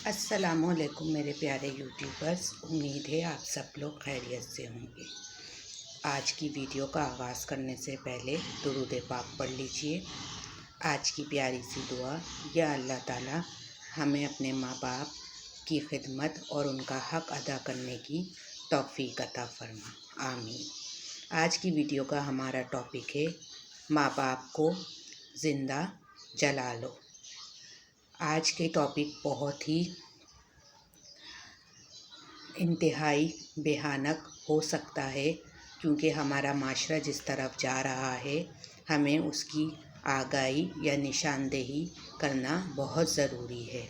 السلام علیکم میرے پیارے یوٹیوبرز، امید ہے آپ سب لوگ خیریت سے ہوں گے۔ آج کی ویڈیو کا آغاز کرنے سے پہلے درود پاک پڑھ لیجئے۔ آج کی پیاری سی دعا: یا اللہ تعالی ہمیں اپنے ماں باپ کی خدمت اور ان کا حق ادا کرنے کی توفیق عطا فرما، آمین۔ آج کی ویڈیو کا ہمارا ٹاپک ہے ماں باپ کو زندہ جلا لو۔ آج کے ٹاپک بہت ہی انتہائی بھیانک ہو سکتا ہے، کیونکہ ہمارا معاشرہ جس طرف جا رہا ہے ہمیں اس کی آگاہی یا نشاندہی کرنا بہت ضروری ہے۔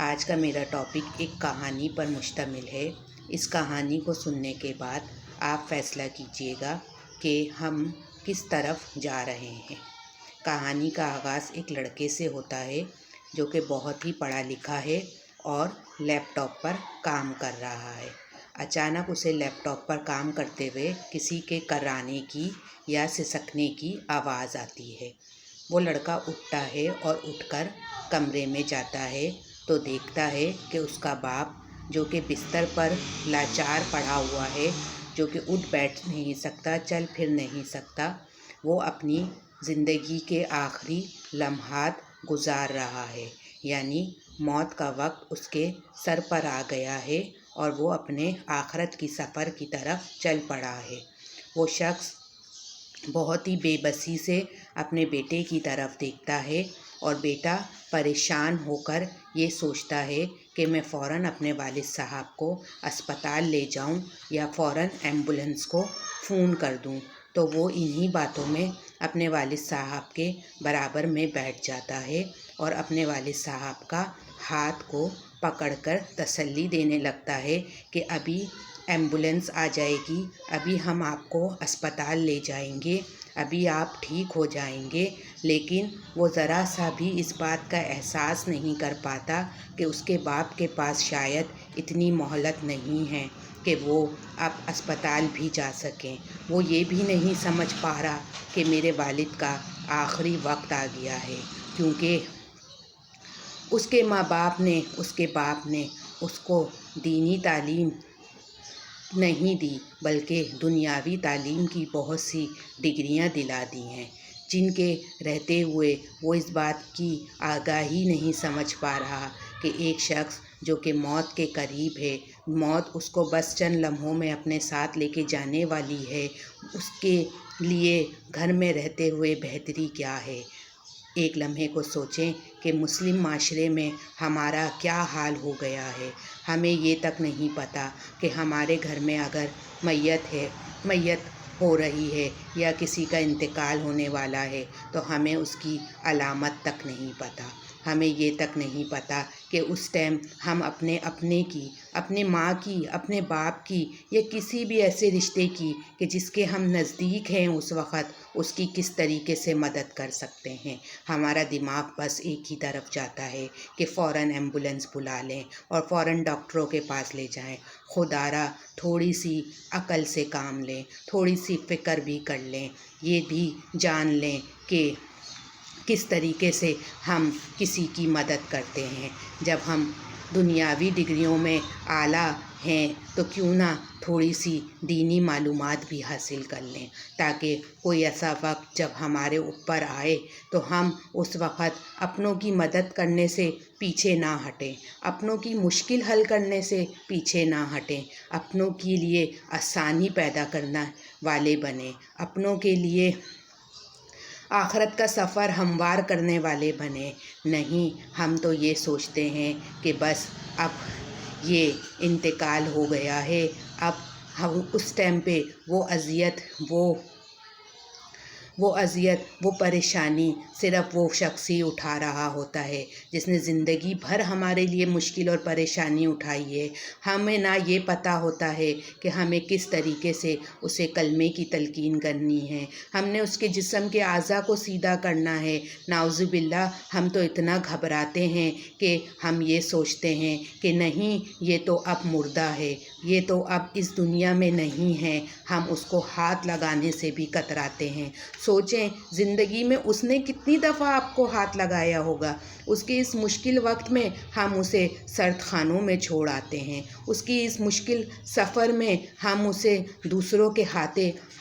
آج کا میرا ٹاپک ایک کہانی پر مشتمل ہے۔ اس کہانی کو سننے کے بعد آپ فیصلہ کیجئے گا کہ ہم کس طرف جا رہے ہیں۔ کہانی کا آغاز ایک لڑکے سے ہوتا ہے جو کہ بہت ہی پڑھا لکھا ہے اور لیپ ٹاپ پر کام کر رہا ہے۔ اچانک اسے لیپ ٹاپ پر کام کرتے ہوئے کسی کے کرانے کی یا سسکنے کی آواز آتی ہے۔ وہ لڑکا اٹھتا ہے اور اٹھ کر کمرے میں جاتا ہے تو دیکھتا ہے کہ اس کا باپ جو کہ بستر پر لاچار پڑا ہوا ہے، جو کہ اٹھ بیٹھ نہیں سکتا، چل پھر نہیں سکتا، وہ اپنی زندگی کے آخری لمحات گزار رہا ہے، یعنی موت کا وقت اس کے سر پر آ گیا ہے اور وہ اپنے آخرت کی سفر کی طرف چل پڑا ہے۔ وہ شخص بہت ہی بے بسی سے اپنے بیٹے کی طرف دیکھتا ہے اور بیٹا پریشان ہو کر یہ سوچتا ہے کہ میں فوراً اپنے والد صاحب کو اسپتال لے جاؤں یا فوراً ایمبولنس کو فون کر دوں، تو وہ انہی باتوں میں اپنے والد صاحب کے برابر میں بیٹھ جاتا ہے اور اپنے والد صاحب کا ہاتھ کو پکڑ کر تسلی دینے لگتا ہے کہ ابھی ایمبولنس آ جائے گی، ابھی ہم آپ کو اسپتال لے جائیں گے، ابھی آپ ٹھیک ہو جائیں گے۔ لیکن وہ ذرا سا بھی اس بات کا احساس نہیں کر پاتا کہ اس کے باپ کے پاس شاید اتنی مہلت نہیں ہے کہ وہ اب اسپتال بھی جا سکیں۔ وہ یہ بھی نہیں سمجھ پا رہا کہ میرے والد کا آخری وقت آ گیا ہے، کیونکہ اس کے ماں باپ نے، اس کے باپ نے اس کو دینی تعلیم نہیں دی، بلکہ دنیاوی تعلیم کی بہت سی ڈگریاں دلا دی ہیں، جن کے رہتے ہوئے وہ اس بات کی آگاہی نہیں سمجھ پا رہا کہ ایک شخص جو کہ موت کے قریب ہے، موت اس کو بس چند لمحوں میں اپنے ساتھ لے کے جانے والی ہے، اس کے لیے گھر میں رہتے ہوئے بہتری کیا ہے۔ ایک لمحے کو سوچیں کہ مسلم معاشرے میں ہمارا کیا حال ہو گیا ہے۔ ہمیں یہ تک نہیں پتہ کہ ہمارے گھر میں اگر میت ہو رہی ہے یا کسی کا انتقال ہونے والا ہے تو ہمیں اس کی علامت تک نہیں پتہ۔ ہمیں یہ تک نہیں پتہ کہ اس ٹائم ہم اپنے ماں کی، اپنے باپ کی یا کسی بھی ایسے رشتے کی کہ جس کے ہم نزدیک ہیں اس وقت، اس کی کس طریقے سے مدد کر سکتے ہیں۔ ہمارا دماغ بس ایک ہی طرف جاتا ہے کہ فوراً ایمبولنس بلا لیں اور فوراً ڈاکٹروں کے پاس لے جائیں۔ خدارا تھوڑی سی عقل سے کام لیں، تھوڑی سی فکر بھی کر لیں، یہ بھی جان لیں کہ کس طریقے سے ہم کسی کی مدد کرتے ہیں۔ جب ہم دنیاوی ڈگریوں میں اعلیٰ ہیں تو کیوں نہ تھوڑی سی دینی معلومات بھی حاصل کر لیں، تاکہ کوئی ایسا وقت جب ہمارے اوپر آئے تو ہم اس وقت اپنوں کی مدد کرنے سے پیچھے نہ ہٹیں، اپنوں کی مشکل حل کرنے سے پیچھے نہ ہٹیں، اپنوں کے لیے آسانی پیدا کرنا والے بنیں، اپنوں کے لیے آخرت کا سفر ہموار کرنے والے بنیں۔ نہیں، ہم تو یہ سوچتے ہیں کہ بس اب یہ انتقال ہو گیا ہے، اب ہم اس ٹائم پہ وہ اذیت، وہ پریشانی صرف وہ شخص ہی اٹھا رہا ہوتا ہے جس نے زندگی بھر ہمارے لیے مشکل اور پریشانی اٹھائی ہے۔ ہمیں نہ یہ پتہ ہوتا ہے کہ ہمیں کس طریقے سے اسے کلمے کی تلقین کرنی ہے، ہم نے اس کے جسم کے اعضاء کو سیدھا کرنا ہے۔ نعوذ باللہ، ہم تو اتنا گھبراتے ہیں کہ ہم یہ سوچتے ہیں کہ نہیں، یہ تو اب مردہ ہے، یہ تو اب اس دنیا میں نہیں ہے، ہم اس کو ہاتھ لگانے سے بھی کتراتے ہیں۔ سوچیں زندگی میں اس نے کتنی دفعہ آپ کو ہاتھ لگایا ہوگا. اس کے اس مشکل وقت میں ہم اسے سرد خانوں میں چھوڑ آتے ہیں. اس کی اس مشکل سفر میں ہم اسے دوسروں کے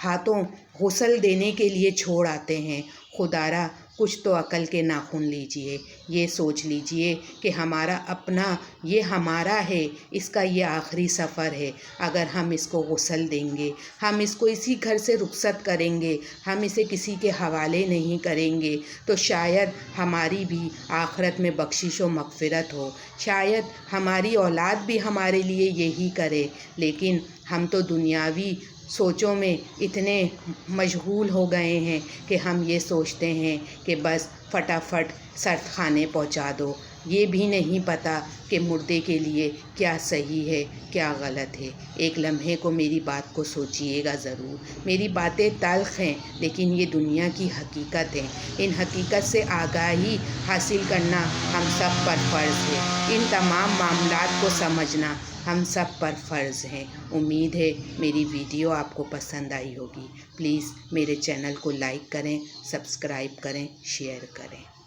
ہاتھوں غسل دینے کے لیے چھوڑ آتے ہیں. خدا را کچھ تو عقل کے ناخن لیجئے. یہ سوچ لیجئے کہ ہمارا اپنا یہ ہمارا ہے، اس کا یہ آخری سفر ہے. اگر ہم اس کو غسل دیں گے، ہم اس کو اسی گھر سے رخصت کریں گے، ہم اسے کسی کے حوالے نہیں کریں گے تو شاید ہماری بھی آخرت میں بخشش و مغفرت ہو. شاید ہماری اولاد بھی ہمارے لیے یہی کرے. لیکن ہم تو دنیاوی سوچوں میں اتنے مشغول ہو گئے ہیں کہ ہم یہ سوچتے ہیں کہ بس فٹافٹ سرد خانے پہنچا دو. یہ بھی نہیں پتہ کہ مردے کے لیے کیا صحیح ہے کیا غلط ہے. ایک لمحے کو میری بات کو سوچیے گا ضرور. میری باتیں تلخ ہیں لیکن یہ دنیا کی حقیقت ہیں. ان حقیقت سے آگاہی حاصل کرنا ہم سب پر فرض ہے. ان تمام معاملات کو سمجھنا ہم سب پر فرض ہیں. امید ہے میری ویڈیو آپ کو پسند آئی ہوگی. پلیز میرے چینل کو لائک کریں، سبسکرائب کریں، شیئر کریں.